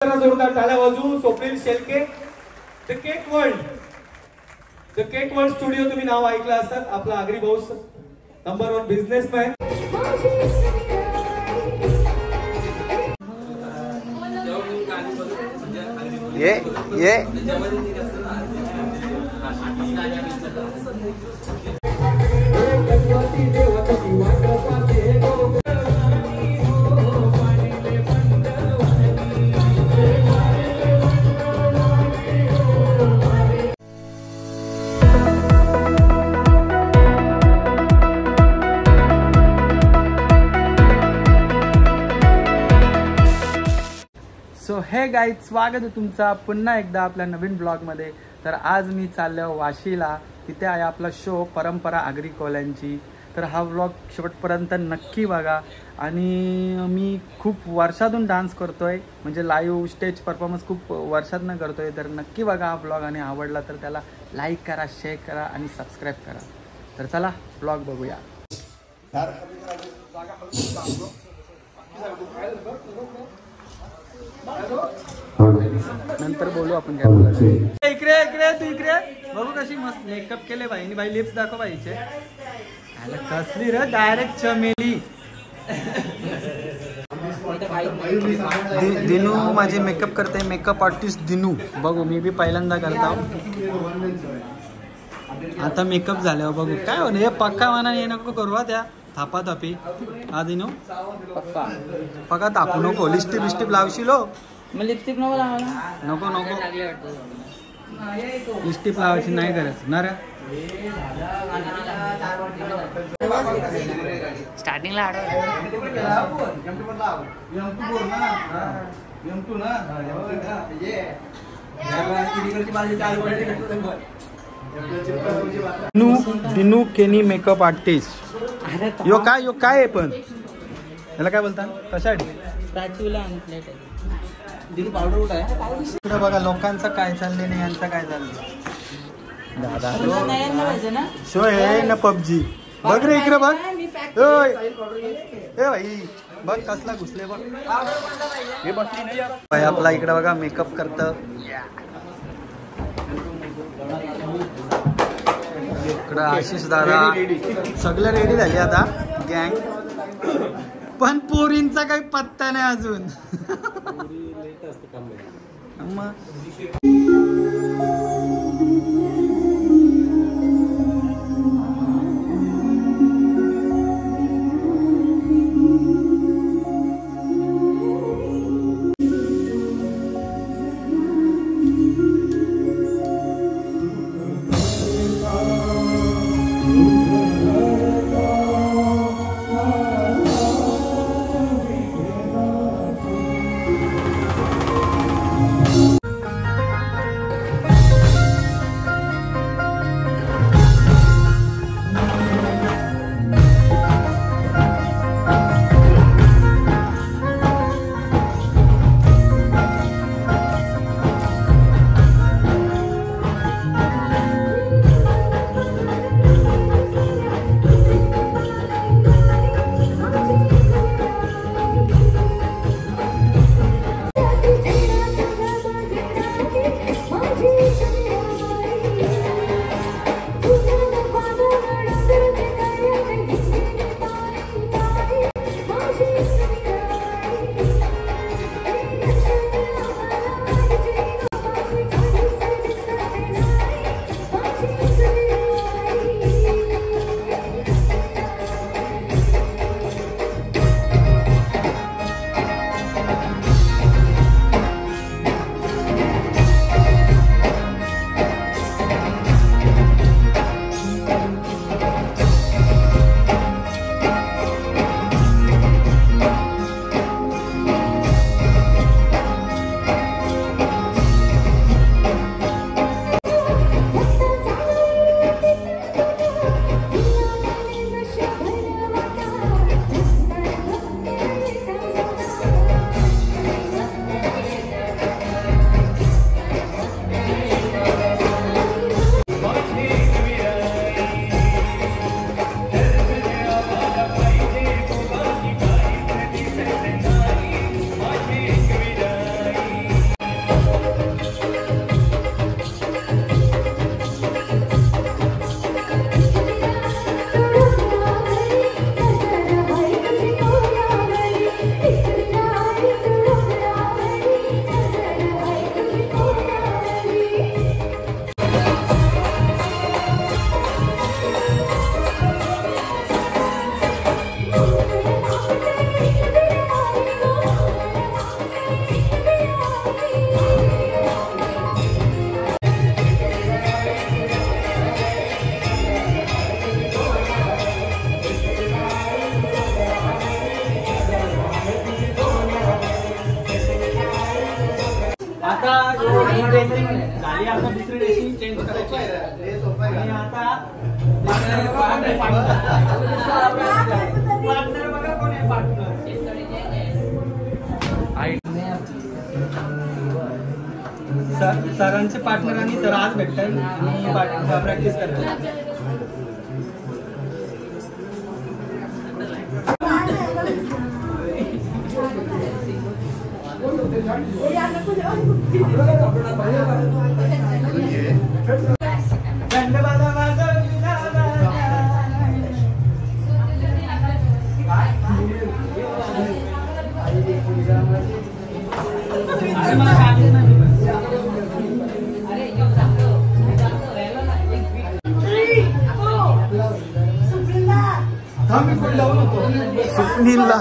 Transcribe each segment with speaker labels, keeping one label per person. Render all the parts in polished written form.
Speaker 1: जोरदार टाळ्या वाजवू. Swapnil Shelke, the cake world, the cake world studio तुम्ही नाव ऐकलं असतात. आपला आगरी भाऊ नंबर 1 बिझनेसमॅन.
Speaker 2: ये
Speaker 3: सो हे गाईज, स्वागत आहे तुमचा पुन्हा एकदा आपल्या नवीन ब्लॉगमध्ये. तर आज मी चाललो वाशीला. तिथे आहे आपला शो परंपरा आगरी कोल्यांची. तर हा व्लॉग शेवटपर्यंत नक्की बघा. आणि मी खूप वर्षातून डान्स करतोय, म्हणजे लाईव्ह स्टेज परफॉर्मन्स खूप वर्षातून करतोय. तर नक्की बघा हा ब्लॉग, आणि आवडला तर त्याला लाईक करा, शेअर करा आणि सबस्क्राईब करा. तर चला ब्लॉग बघूया. नंतर बोलू आपण काय बोलायचं. इकडे इकडे तू इकडे बघू कशी मस्त मेकअप केले बाईनी. बाई लिप्स दाखव बाईचे. कसली रे, डायरेक्ट चमेली. दिनू माझे मेकअप करते, मेकअप आर्टिस्ट दिनू. बघू मी बी पहिल्यांदा करता. आता मेकअप झाल्यावर बघू काय होईल. हे पक्का म्हणा हे नको करू त्या थापा थापी. हा दिनू पक्का तापू नको. लिपस्टिक बिस्टिक लावशील हो.
Speaker 4: मग लिपस्टिक नको लावायला.
Speaker 3: नको नको लिपस्टिक लावायची नाही गरज ना रे.
Speaker 4: स्टार्टिंगला
Speaker 3: दिनू केनी मेकअप आर्टिस्ट. यो काय आहे पण याला काय बोलतात कशासाठी. इकडे बघा लोकांचं काय चाललंय नाही, यांचं काय चाललंय. दादा शो आहे ना पबजी. बघ रे इकडे बघ. ए भाई बघ कसला घुसले बघ. भाई आपला इकडे बघा मेकअप करत. इकडं आशिष दादा सगळं रेडी झाले आता गँग. पण पोरींचा काही पत्ता नाही अजून. आता ही ड्रेसिंग झाली, आता दुसरी ड्रेसिंग चेंज करायची आणि आता पार्टनर बघा कोण आहे पार्टनर. सरांचे पार्टनर आणि सर आज भेटतात आणि प्रॅक्टिस करतात.
Speaker 2: स्वप्नीलला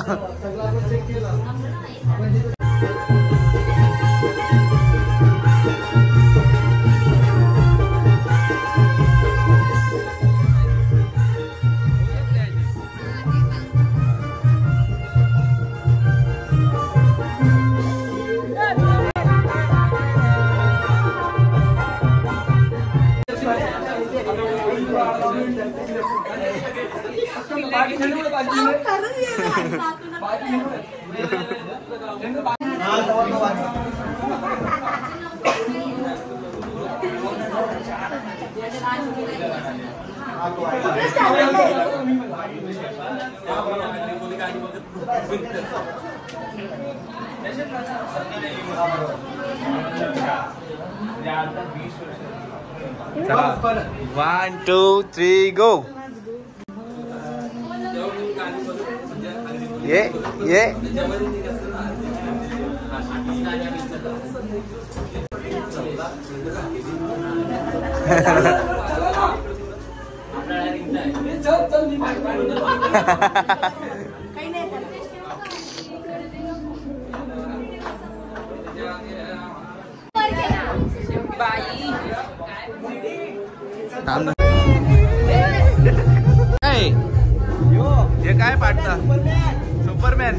Speaker 2: One, two, three, go. Yeah. हे काय पाडता सुपरमॅन.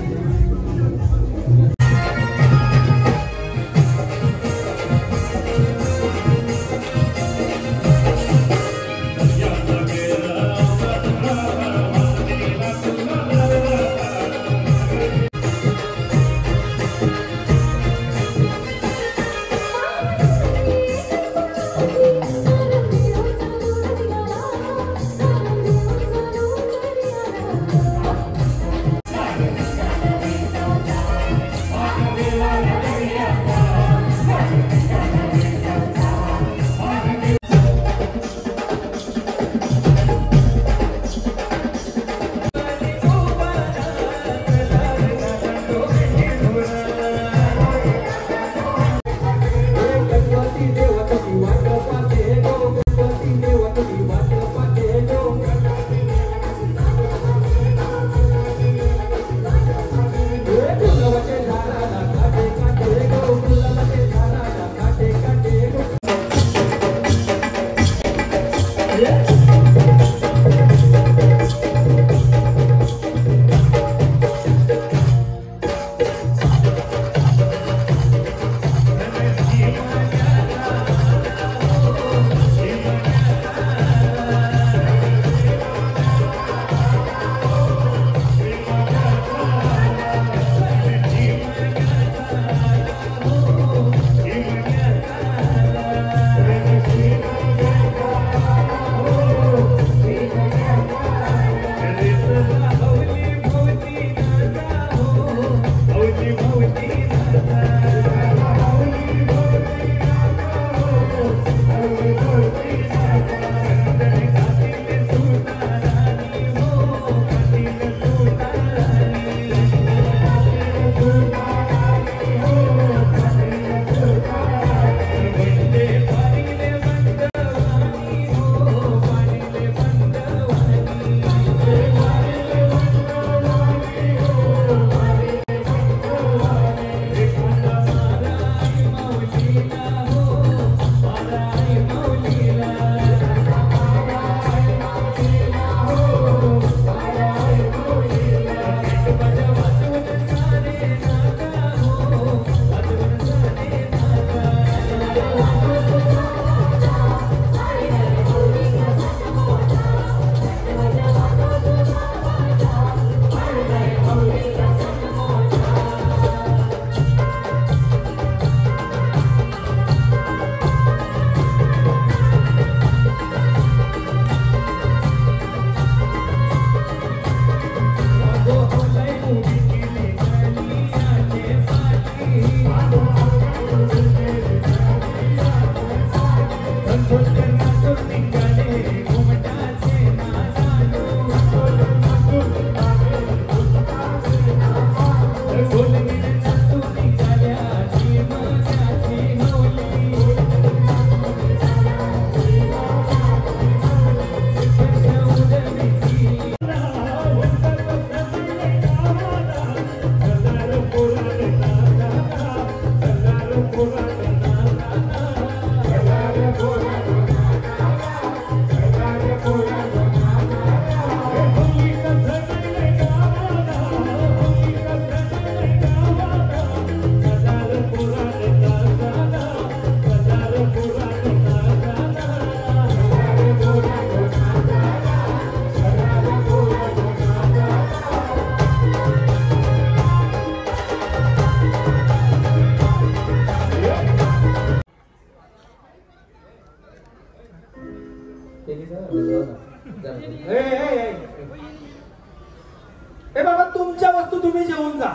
Speaker 1: हे बाबा तुमच्या वस्तू तुम्ही जेवून जा.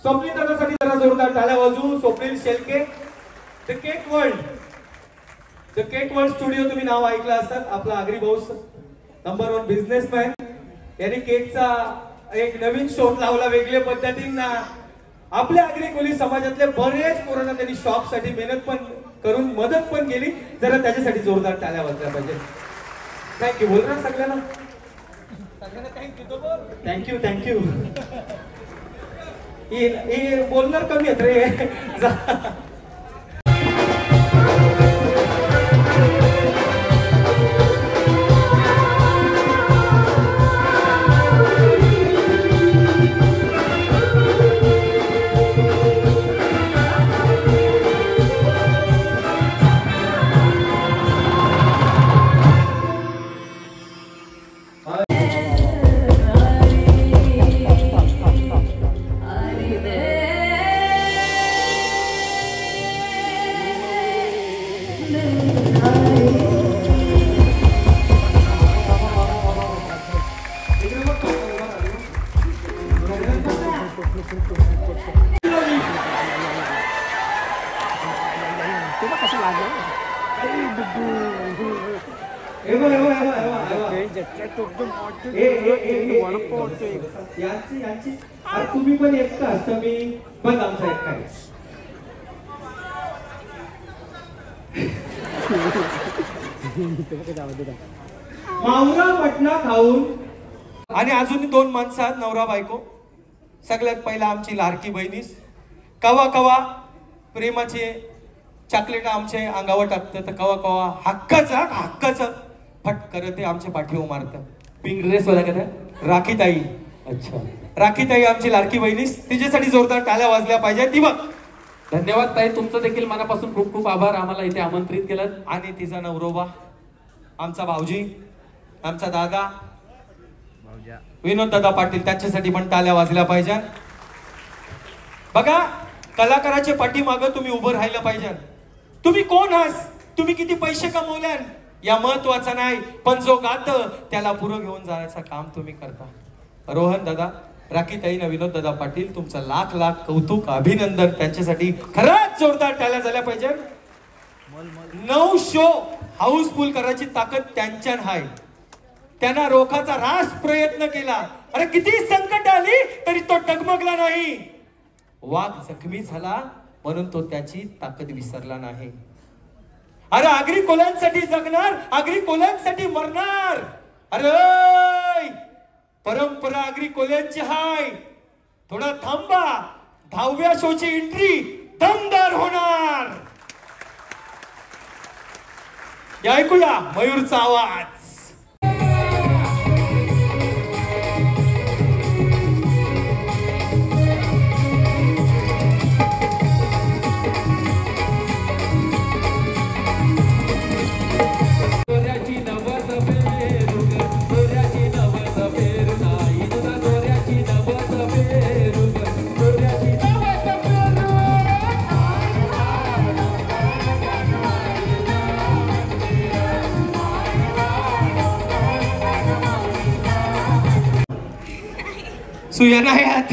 Speaker 1: स्वप्नील दादासाठी जरा जोरदार टाळ्या वाजवू. Swapnil Shelke, the cake world, the cake world studio तुम्ही नाव ऐकलं असाल. आपला आगरी भाऊ नंबर 1 बिझनेसमॅन यांनी केकचा एक नवीन शोध लावला वेगळ्या पद्धतीने. आपल्या आगरी कोली समाजातले बरेच पोरांना त्यांनी शॉप साठी मेहनत पण करून मदत पण केली. जरा त्याच्यासाठी जोरदार टाळ्या वाजल्या पाहिजे. थँक्यू बोल ना सगळ्यांना. Thank you thank you. हे बोलणार कमी आहेत रे. तुम्ही पण एकटा असता मी पण आमचा एकटा आहे. मावरा मटणा खाऊन आणि अजून 2 माणसं आहेत नवरा बायको. सगळ्यात पहिला आमची लाडकी बहिणीस कवा कवा प्रेमाचे चॉकलेट आमचे अंगावर टाकतं तर कवा कवा हक्काचं फट करत आमच्या पाठीवर मारतं. पिंक ड्रेस वाला का राखीताई. अच्छा राखीताई आमची लाडकी बहिणीस. तिच्यासाठी जोरदार टाळ्या वाजल्या पाहिजे. ती बघ.
Speaker 5: धन्यवाद ताई, तुमचं देखील मनापासून खूप खूप आभार. आम्हाला इथे आमंत्रित केलं.
Speaker 1: आणि तिचा नवरोबा आमचा भाऊजी, आमचा दादा विनोद दादा पाटील, त्याच्यासाठी पण टाळ्या वाजल्या पाहिजे. बघा कलाकाराच्या पाठीमागं तुम्ही उभं राहिलं पाहिजे. तुम्ही कोण आहात, तुम्ही किती पैसे कमवल्यान या महत्वाचं नाही, पण जो गात त्याला पुढे घेऊन जाण्याचं काम तुम्ही करता. रोहन दादा, राखीताई, विनोद दादा पाटील, तुमचं लाख लाख कौतुक, अभिनंदन. त्यांच्यासाठी खरंच जोरदार टाळ्या झाल्या पाहिजे. 9 शो हाऊसफुल करायची ताकद त्यांच्यान आहे. त्यांना रोखाचा रास प्रयत्न केला. अरे किती संकट आली तरी तो डगमगला नाही. वाघ जखमी झाला म्हणून तो त्याची ताकद विसरला नाही. अरे आगरी कोल्यांसाठी जगणार, आगरी कोल्यांसाठी मरणार. अरे परंपरा आगरी कोल्यांची हाय. थोडा थांबा, 10व्या शोची एंट्री दमदार होणार. ऐकूया मयूरचा आवाज. सुया नाही आत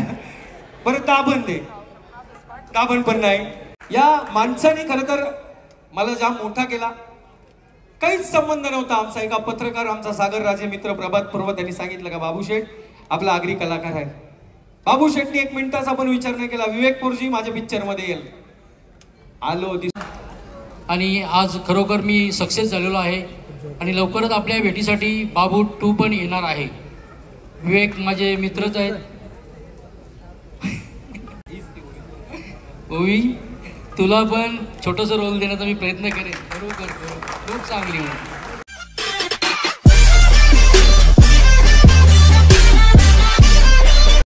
Speaker 1: परत दाबण दे, दाबण पण नाही. या माणसाने खरं तर मला जाम मोठा केला. काहीच संबंध नव्हता आमचा. एका पत्रकार आमचा सागर राजे मित्र प्रभात पूर्व त्यांनी सांगितलं का बाबू शेठ आपला आगरी कलाकार आहे. बाबू शेठने 1 मिनिटाचा पण विचार नाही केला. विवेकपूरजी माझ्या पिक्चर मध्ये येईल. आलो
Speaker 6: आणि आज खरोखर मी सक्सेस झालेलो आहे. आणि लवकरच आपल्या भेटीसाठी बाबू 2 पण येणार आहे. विवेक माझे मित्रच आहेत. तुला पण छोटंसं रोल देण्याचा मी प्रयत्न करेन. खरोखर खूप चांगली होती.